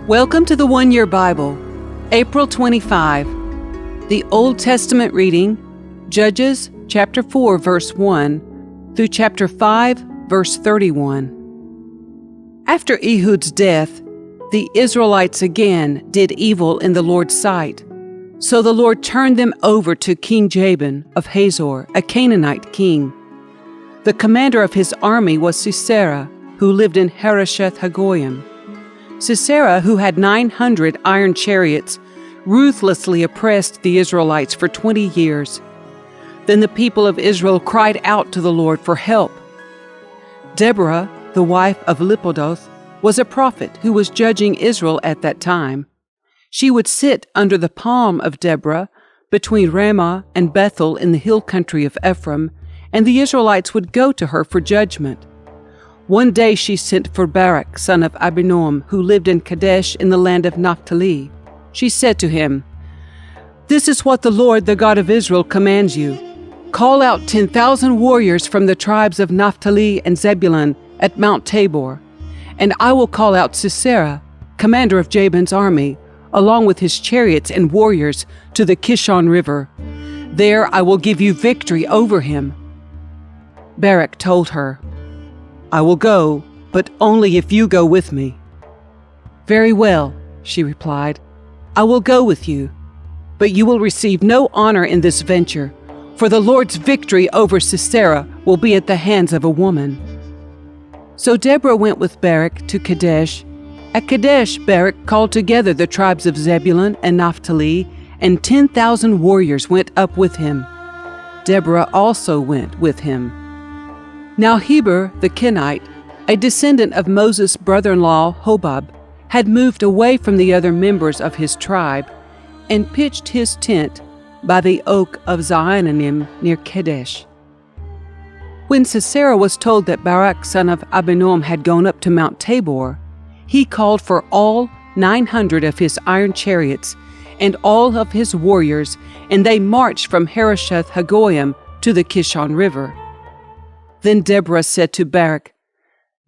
Welcome to the One Year Bible, April 25. The Old Testament reading, Judges chapter 4, verse 1 through chapter 5, verse 31. After Ehud's death, the Israelites again did evil in the Lord's sight. So the Lord turned them over to King Jabin of Hazor, a Canaanite king. The commander of his army was Sisera, who lived in Harosheth Hagoyim. Sisera, who had 900 iron chariots, ruthlessly oppressed the Israelites for 20 years. Then the people of Israel cried out to the Lord for help. Deborah, the wife of Lipidoth, was a prophet who was judging Israel at that time. She would sit under the palm of Deborah between Ramah and Bethel in the hill country of Ephraim, and the Israelites would go to her for judgment. One day she sent for Barak, son of Abinoam, who lived in Kadesh in the land of Naphtali. She said to him, "This is what the Lord, the God of Israel, commands you. Call out 10,000 warriors from the tribes of Naphtali and Zebulun at Mount Tabor, and I will call out Sisera, commander of Jabin's army, along with his chariots and warriors, to the Kishon River. There I will give you victory over him." Barak told her, "I will go, but only if you go with me." "Very well," she replied. "I will go with you, but you will receive no honor in this venture, for the Lord's victory over Sisera will be at the hands of a woman." So Deborah went with Barak to Kadesh. At Kadesh, Barak called together the tribes of Zebulun and Naphtali, and 10,000 warriors went up with him. Deborah also went with him. Now Heber the Kenite, a descendant of Moses' brother-in-law Hobab, had moved away from the other members of his tribe and pitched his tent by the oak of Zaananim near Kadesh. When Sisera was told that Barak son of Abinoam had gone up to Mount Tabor, he called for all 900 of his iron chariots and all of his warriors, and they marched from Harosheth Hagoyim to the Kishon River. Then Deborah said to Barak,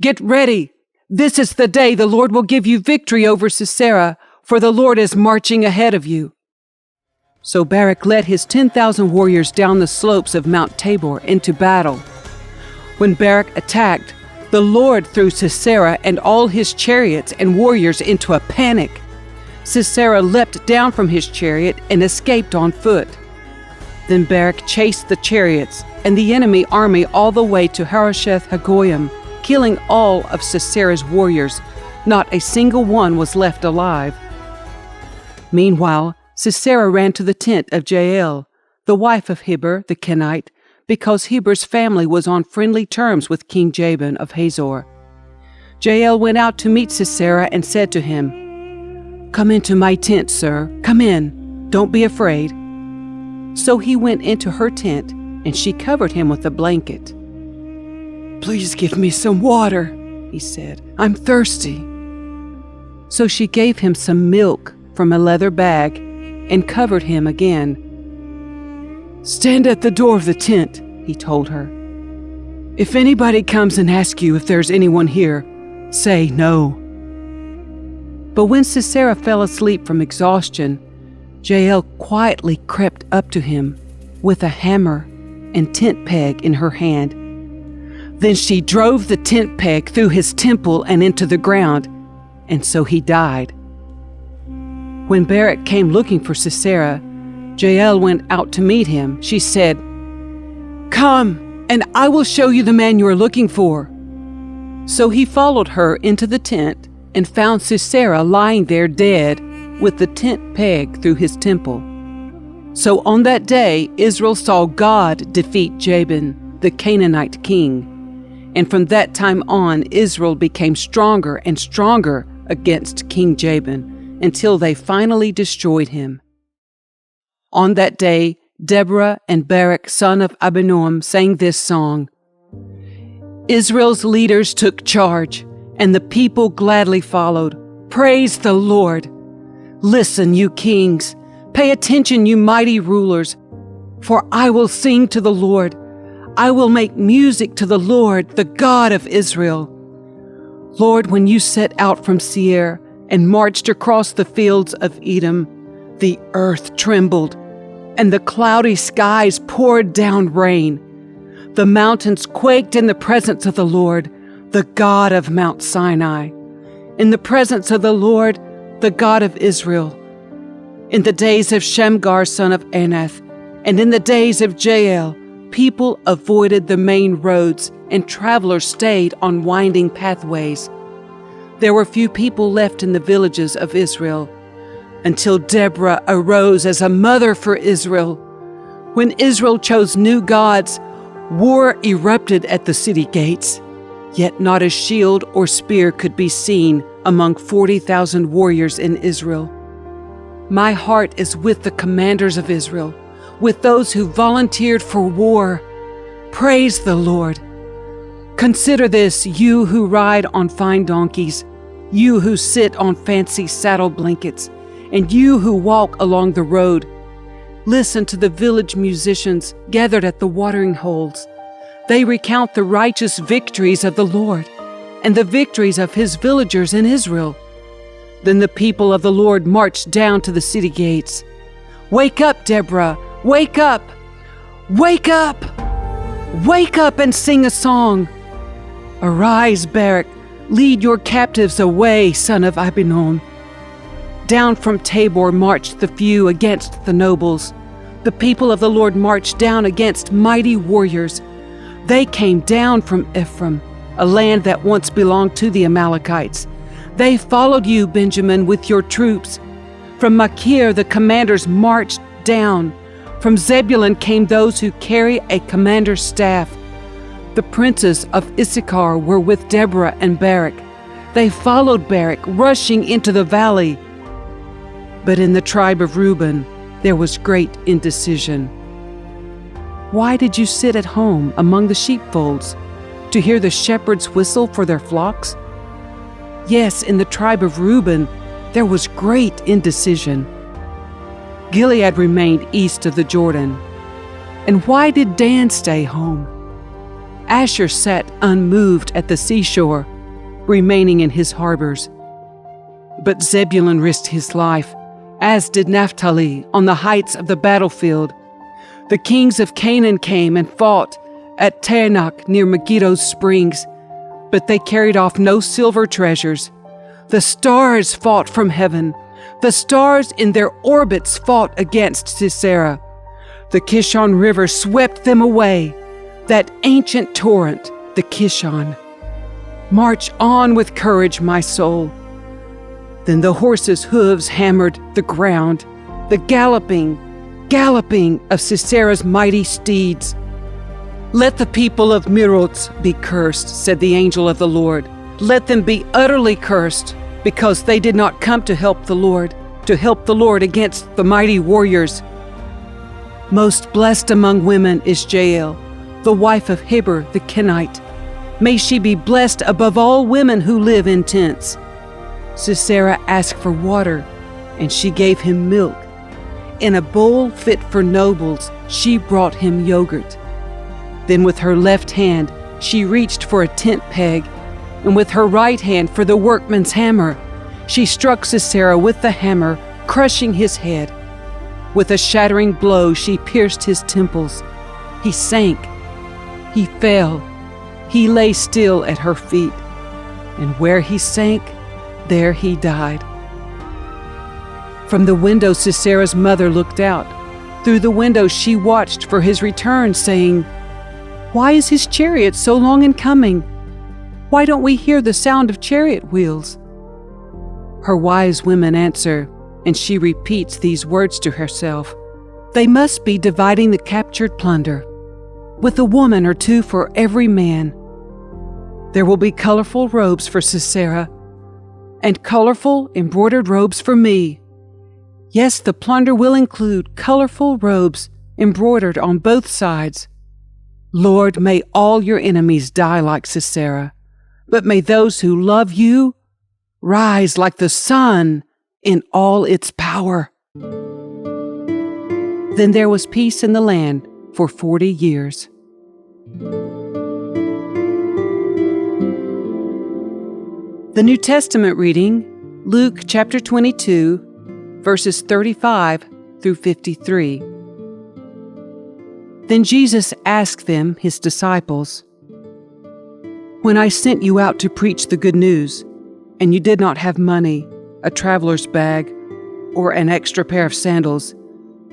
"Get ready! This is the day the Lord will give you victory over Sisera, for the Lord is marching ahead of you." So Barak led his 10,000 warriors down the slopes of Mount Tabor into battle. When Barak attacked, the Lord threw Sisera and all his chariots and warriors into a panic. Sisera leapt down from his chariot and escaped on foot. Then Barak chased the chariots and the enemy army all the way to Harosheth Hagoyim, killing all of Sisera's warriors. Not a single one was left alive. Meanwhile, Sisera ran to the tent of Jael, the wife of Heber the Kenite, because Heber's family was on friendly terms with King Jabin of Hazor. Jael went out to meet Sisera and said to him, "Come into my tent, sir. Come in. Don't be afraid." So he went into her tent, and she covered him with a blanket. "Please give me some water," he said. "I'm thirsty." So she gave him some milk from a leather bag and covered him again. "Stand at the door of the tent," he told her. "If anybody comes and asks you if there's anyone here, say no." But when Sisera fell asleep from exhaustion, Jael quietly crept up to him with a hammer and tent peg in her hand. Then she drove the tent peg through his temple and into the ground, and so he died. When Barak came looking for Sisera, Jael went out to meet him. She said, "Come, and I will show you the man you are looking for." So he followed her into the tent and found Sisera lying there dead with the tent peg through his temple. So on that day, Israel saw God defeat Jabin, the Canaanite king. And from that time on, Israel became stronger and stronger against King Jabin until they finally destroyed him. On that day, Deborah and Barak, son of Abinoam, sang this song. Israel's leaders took charge, and the people gladly followed. Praise the Lord! Listen, you kings. Pay attention, you mighty rulers. For I will sing to the Lord. I will make music to the Lord, the God of Israel. Lord, when you set out from Seir and marched across the fields of Edom, the earth trembled, and the cloudy skies poured down rain. The mountains quaked in the presence of the Lord, the God of Mount Sinai, in the presence of the Lord, the God of Israel. In the days of Shamgar son of Anath, and in the days of Jael, people avoided the main roads, and travelers stayed on winding pathways. There were few people left in the villages of Israel, until Deborah arose as a mother for Israel. When Israel chose new gods, war erupted at the city gates, yet not a shield or spear could be seen among 40,000 warriors in Israel. My heart is with the commanders of Israel, with those who volunteered for war. Praise the Lord. Consider this, you who ride on fine donkeys, you who sit on fancy saddle blankets, and you who walk along the road. Listen to the village musicians gathered at the watering holes. They recount the righteous victories of the Lord and the victories of his villagers in Israel. Then the people of the Lord marched down to the city gates. Wake up, Deborah! Wake up! Wake up! Wake up and sing a song! Arise, Barak! Lead your captives away, son of Abinoam. Down from Tabor marched the few against the nobles. The people of the Lord marched down against mighty warriors. They came down from Ephraim, a land that once belonged to the Amalekites. They followed you, Benjamin, with your troops. From Machir the commanders marched down. From Zebulun came those who carry a commander's staff. The princes of Issachar were with Deborah and Barak. They followed Barak, rushing into the valley. But in the tribe of Reuben, there was great indecision. Why did you sit at home among the sheepfolds, to hear the shepherds whistle for their flocks? Yes, in the tribe of Reuben, there was great indecision. Gilead remained east of the Jordan. And why did Dan stay home? Asher sat unmoved at the seashore, remaining in his harbors. But Zebulun risked his life, as did Naphtali on the heights of the battlefield. The kings of Canaan came and fought at Taanach near Megiddo's springs, but they carried off no silver treasures. The stars fought from heaven. The stars in their orbits fought against Sisera. The Kishon River swept them away, that ancient torrent, the Kishon. March on with courage, my soul. Then the horses' hooves hammered the ground, the galloping of Sisera's mighty steeds. Let the people of Meroz be cursed, said the angel of the Lord. Let them be utterly cursed, because they did not come to help the Lord against the mighty warriors. Most blessed among women is Jael, the wife of Heber the Kenite. May she be blessed above all women who live in tents. Sisera asked for water, and she gave him milk. In a bowl fit for nobles, she brought him yogurt. Then with her left hand, she reached for a tent peg, and with her right hand for the workman's hammer. She struck Sisera with the hammer, crushing his head. With a shattering blow, she pierced his temples. He sank. He fell. He lay still at her feet. And where he sank, there he died. From the window, Sisera's mother looked out. Through the window, she watched for his return, saying, "Why is his chariot so long in coming? Why don't we hear the sound of chariot wheels?" Her wise women answer, and she repeats these words to herself. They must be dividing the captured plunder, with a woman or two for every man. There will be colorful robes for Sisera, and colorful embroidered robes for me. Yes, the plunder will include colorful robes embroidered on both sides. Lord, may all your enemies die like Sisera, but may those who love you rise like the sun in all its power. Then there was peace in the land for 40 years. The New Testament reading, Luke chapter 22, verses 35 through 53. Then Jesus asked them, his disciples, "When I sent you out to preach the good news, and you did not have money, a traveler's bag, or an extra pair of sandals,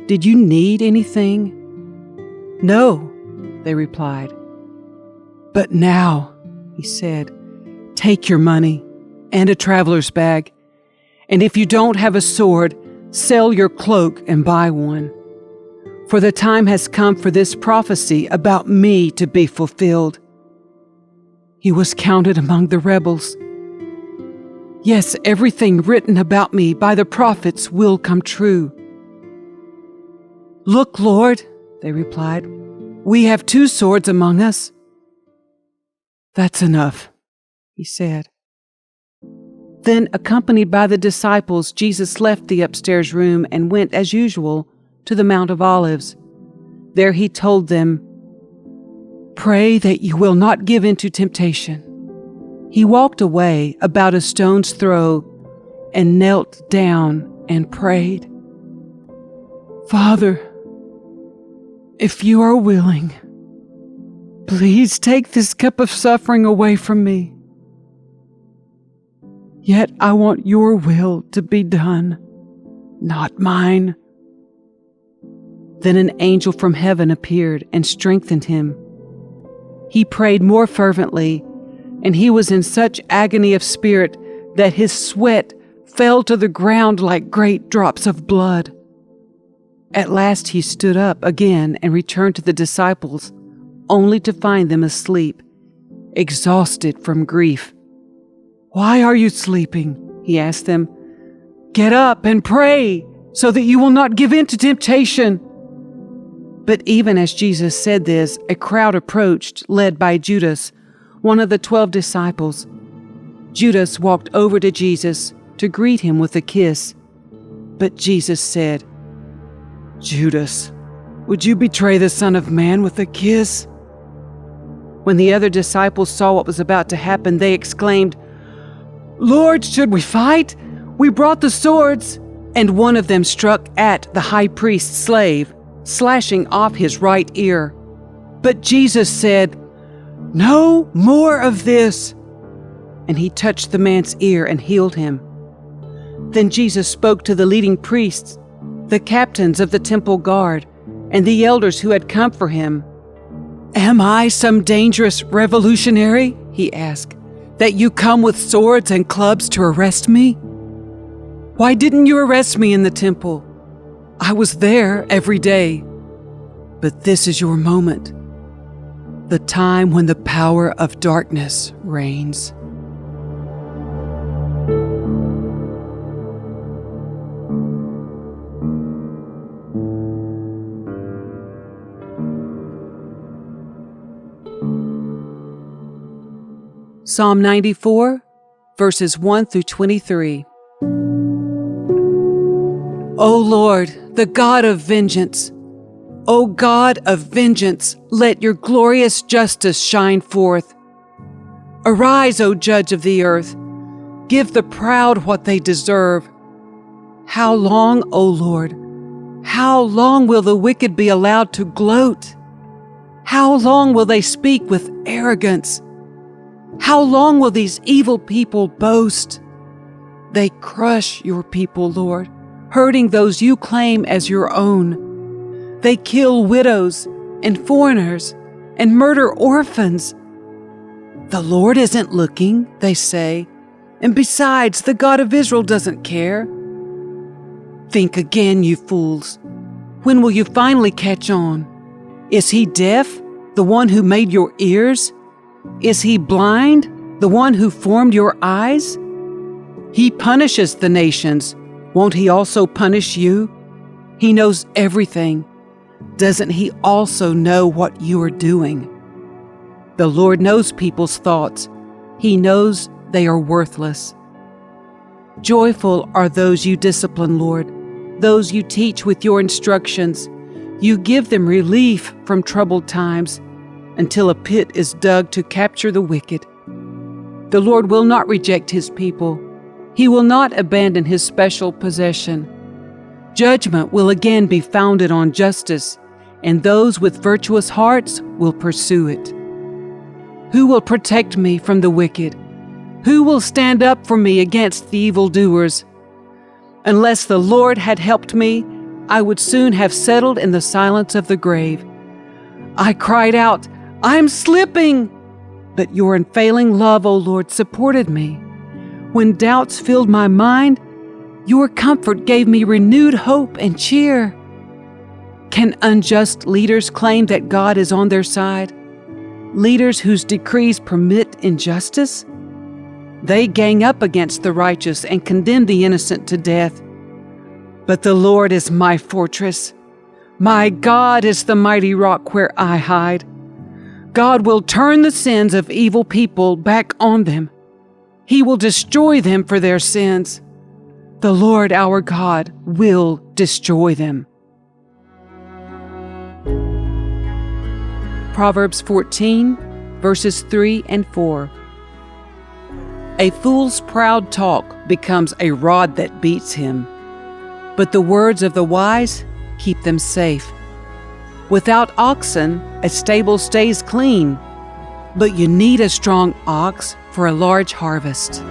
did you need anything?" "No," they replied. "But now," he said, "take your money and a traveler's bag, and if you don't have a sword, sell your cloak and buy one. For the time has come for this prophecy about me to be fulfilled." He was counted among the rebels. Yes, everything written about me by the prophets will come true. "Look, Lord," they replied, "we have 2 swords among us." "That's enough," he said. Then, accompanied by the disciples, Jesus left the upstairs room and went, as usual, to the Mount of Olives. There he told them, "Pray that you will not give in to temptation." He walked away about a stone's throw and knelt down and prayed, "Father, if you are willing, please take this cup of suffering away from me. Yet I want your will to be done, not mine." Then an angel from heaven appeared and strengthened him. He prayed more fervently, and he was in such agony of spirit that his sweat fell to the ground like great drops of blood. At last he stood up again and returned to the disciples, only to find them asleep, exhausted from grief. "Why are you sleeping?" he asked them. "Get up and pray, so that you will not give in to temptation." But even as Jesus said this, a crowd approached, led by Judas, one of the 12 disciples. Judas walked over to Jesus to greet him with a kiss. But Jesus said, "Judas, would you betray the Son of Man with a kiss?" When the other disciples saw what was about to happen, they exclaimed, "Lord, should we fight? We brought the swords." And one of them struck at the high priest's slave, slashing off his right ear. But Jesus said, "No more of this." And he touched the man's ear and healed him. Then Jesus spoke to the leading priests, the captains of the temple guard, and the elders who had come for him. "Am I some dangerous revolutionary," he asked, "that you come with swords and clubs to arrest me? Why didn't you arrest me in the temple? I was there every day. But this is your moment, the time when the power of darkness reigns." Psalm 94, verses 1 through 23. O Lord, the God of vengeance, O God of vengeance, let your glorious justice shine forth. Arise, O Judge of the earth, give the proud what they deserve. How long, O Lord, how long will the wicked be allowed to gloat? How long will they speak with arrogance? How long will these evil people boast? They crush your people, Lord, hurting those you claim as your own. They kill widows and foreigners and murder orphans. The Lord isn't looking, they say, and besides, the God of Israel doesn't care. Think again, you fools. When will you finally catch on? Is he deaf, the one who made your ears? Is he blind, the one who formed your eyes? He punishes the nations. Won't he also punish you? He knows everything. Doesn't he also know what you are doing? The Lord knows people's thoughts. He knows they are worthless. Joyful are those you discipline, Lord, those you teach with your instructions. You give them relief from troubled times until a pit is dug to capture the wicked. The Lord will not reject his people. He will not abandon his special possession. Judgment will again be founded on justice, and those with virtuous hearts will pursue it. Who will protect me from the wicked? Who will stand up for me against the evildoers? Unless the Lord had helped me, I would soon have settled in the silence of the grave. I cried out, "I'm slipping!" But your unfailing love, O Lord, supported me. When doubts filled my mind, your comfort gave me renewed hope and cheer. Can unjust leaders claim that God is on their side? Leaders whose decrees permit injustice? They gang up against the righteous and condemn the innocent to death. But the Lord is my fortress. My God is the mighty rock where I hide. God will turn the sins of evil people back on them. He will destroy them for their sins. The Lord our God will destroy them. Proverbs 14, verses 3 and 4. A fool's proud talk becomes a rod that beats him, but the words of the wise keep them safe. Without oxen, a stable stays clean, but you need a strong ox for a large harvest.